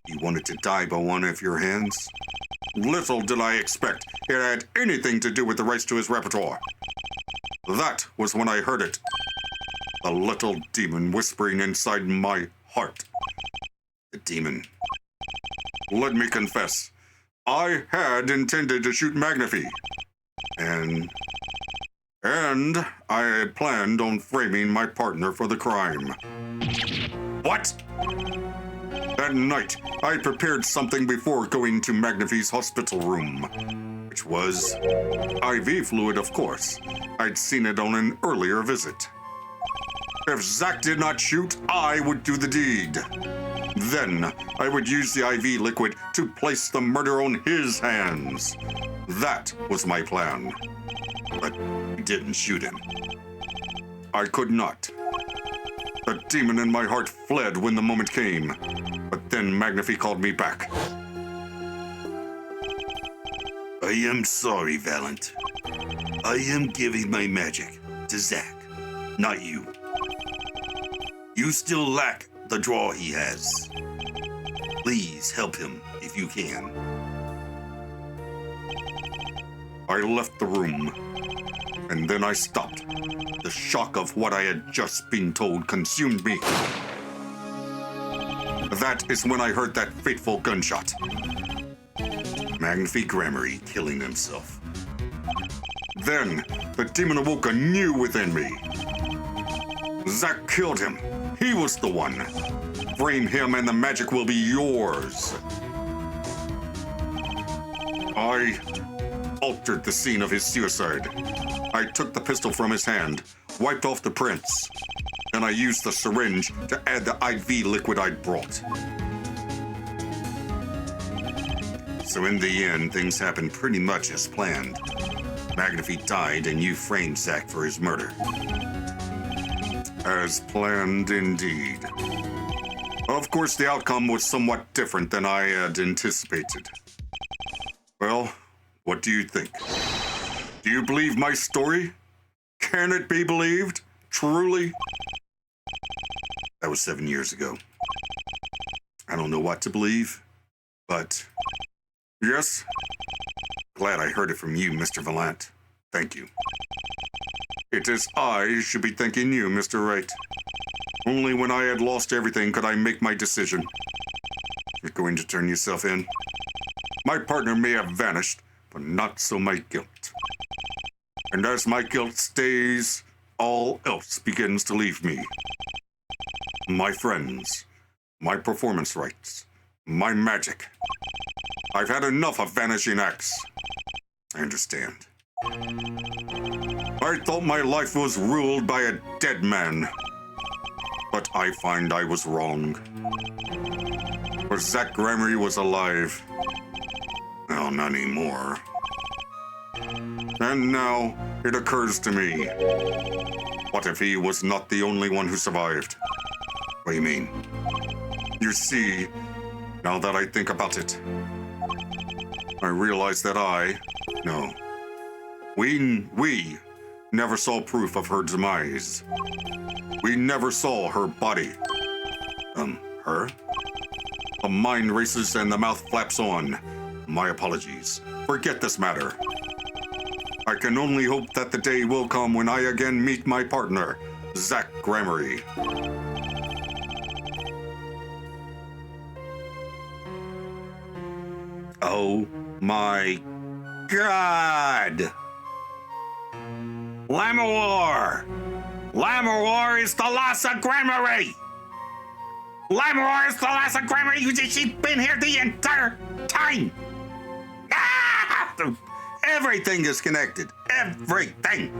He wanted to die by one of your hands. Little did I expect it had anything to do with the rights to his repertoire. That was when I heard it. The little demon whispering inside my heart. The demon. Let me confess, I had intended to shoot Magnify. And I had planned on framing my partner for the crime. What? That night, I prepared something before going to Magnify's hospital room, which was IV fluid, of course. I'd seen it on an earlier visit. If Zack did not shoot, I would do the deed. Then, I would use the IV liquid to place the murder on his hands. That was my plan. But I didn't shoot him. I could not. The demon in my heart fled when the moment came. But then Magnify called me back. I am sorry, Valent. I am giving my magic to Zack, not you. You still lack the draw he has. Please help him if you can. I left the room, and then I stopped. The shock of what I had just been told consumed me. That is when I heard that fateful gunshot. Magnify Grammary killing himself. Then, the demon awoke anew within me. Zack killed him. He was the one. Frame him and the magic will be yours. I altered the scene of his suicide. I took the pistol from his hand, wiped off the prints. Then I used the syringe to add the IV liquid I'd brought. So in the end, things happened pretty much as planned. Magnify died and you framed Zack for his murder. As planned indeed. Of course, the outcome was somewhat different than I had anticipated. Well, what do you think? Do you believe my story? Can it be believed? Truly? That was 7 years ago. I don't know what to believe, but yes, glad I heard it from you, Mr. Valent. Thank you. It is I who should be thanking you, Mr. Wright. Only when I had lost everything could I make my decision. You're going to turn yourself in? My partner may have vanished, but not so my guilt. And as my guilt stays, all else begins to leave me. My friends, my performance rights, my magic. I've had enough of vanishing acts. I understand. I thought my life was ruled by a dead man. But I find I was wrong. For Zack Grammary was alive. Well, not anymore. And now it occurs to me. What if he was not the only one who survived? What do you mean? You see, now that I think about it, I realize that we never saw proof of her demise. We never saw her body. Her? The mind races and the mouth flaps on. My apologies. Forget this matter. I can only hope that the day will come when I again meet my partner, Zack Grammary. Oh my God! Lammerwar! Lammerwar is the loss of Grammary! Lammerwar is the loss of Grammary! She's been here the entire time! Ah! Everything is connected. Everything!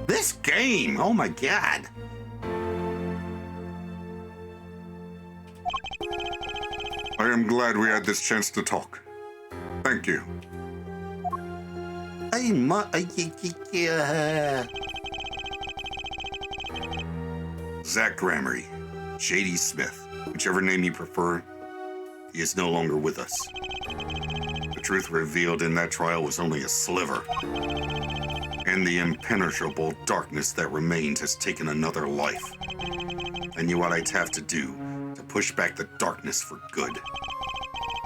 This game! Oh my God! I am glad we had this chance to talk. Thank you. Zack Grammary, Shady Smith, whichever name you prefer, he is no longer with us. The truth revealed in that trial was only a sliver. And the impenetrable darkness that remained has taken another life. I knew what I'd have to do to push back the darkness for good.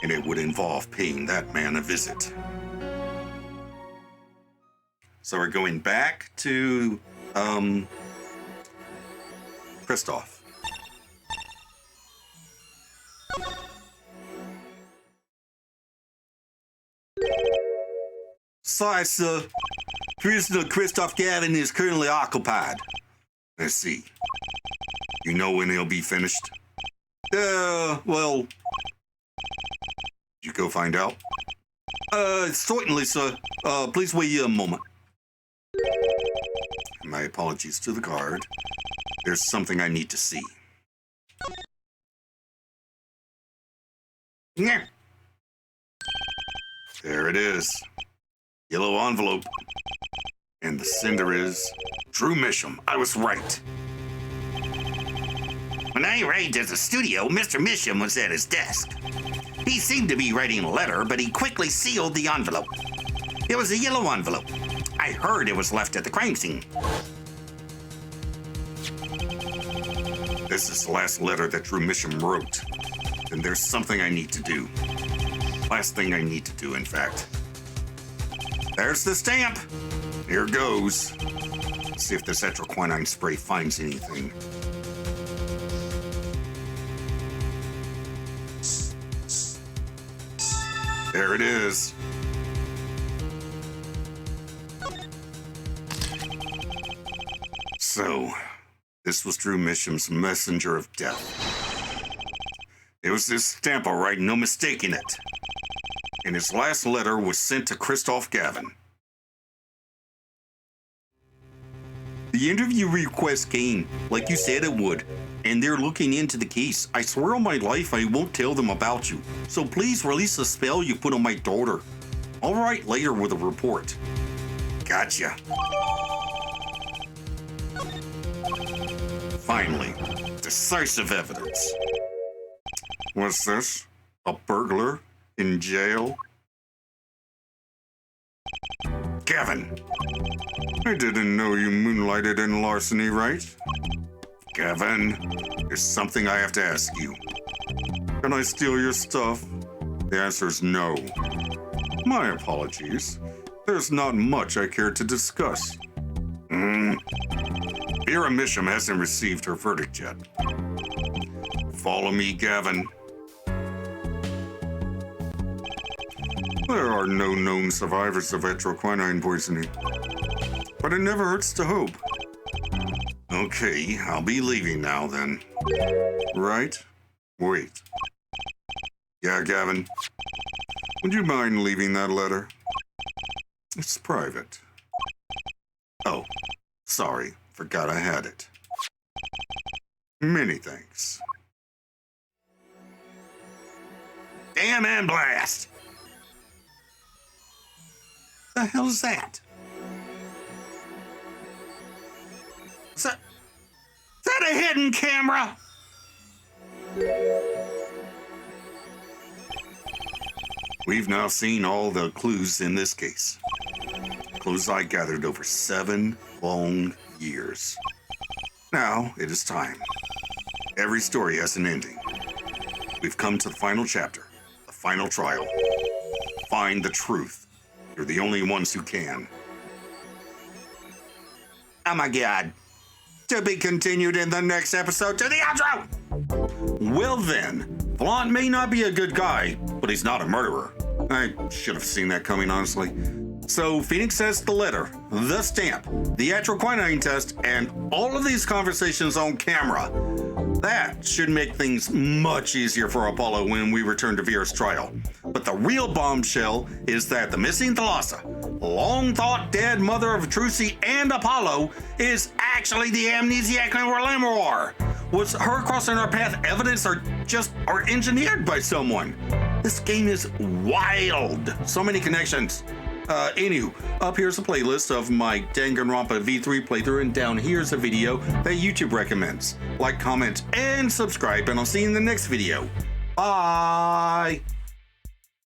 And it would involve paying that man a visit. So we're going back to Kristoff. Sorry, sir. Prisoner Kristoff Gavin is currently occupied. Let's see. You know when he'll be finished? Well... You go find out? Certainly, sir. Please wait a moment. My apologies to the guard. There's something I need to see. Yeah. There it is. Yellow envelope. And the sender is Drew Misham. I was right. When I arrived at the studio, Mr. Misham was at his desk. He seemed to be writing a letter, but he quickly sealed the envelope. It was a yellow envelope. I heard it was left at the crime scene. This is the last letter that Drew Misham wrote. And there's something I need to do. Last thing I need to do, in fact. There's the stamp. Here goes. Let's see if this etroquinine spray finds anything. There it is. So, this was Drew Misham's messenger of death. It was this stamp, all right, no mistaking it. And his last letter was sent to Kristoff Gavin. The interview request came, like you said it would, and they're looking into the case. I swear on my life I won't tell them about you, so please release the spell you put on my daughter. I'll write later with a report. Gotcha. Finally, decisive evidence. What's this? A burglar in jail? Gavin, I didn't know you moonlighted in larceny, right? Gavin, there's something I have to ask you. Can I steal your stuff? The answer is no. My apologies. There's not much I care to discuss. Vera Misham hasn't received her verdict yet. Follow me, Gavin. There are no known survivors of etroquinine poisoning, but it never hurts to hope. Okay, I'll be leaving now then. Right? Wait. Yeah, Gavin. Would you mind leaving that letter? It's private. Oh, sorry. Forgot I had it. Many thanks. Damn and blast! The hell is that? Is that a hidden camera? We've now seen all the clues in this case. Clues I gathered over 7 long years. Now it is time. Every story has an ending. We've come to the final chapter, the final trial. Find the truth. You're the only ones who can. Oh my God. To be continued in the next episode. To the outro! Well then, Vaughn may not be a good guy, but he's not a murderer. I should have seen that coming, honestly. So Phoenix has the letter, the stamp, the etroquinine test, and all of these conversations on camera. That should make things much easier for Apollo when we return to Vera's trial. But the real bombshell is that the missing Thalassa, long thought dead mother of Trucy and Apollo, is actually the amnesiac Lemroar. Was her crossing our path evidence or engineered by someone? This game is wild. So many connections. Anywho, up here's a playlist of my Danganronpa V3 playthrough, and down here's a video that YouTube recommends. Like, comment, and subscribe, and I'll see you in the next video. Bye!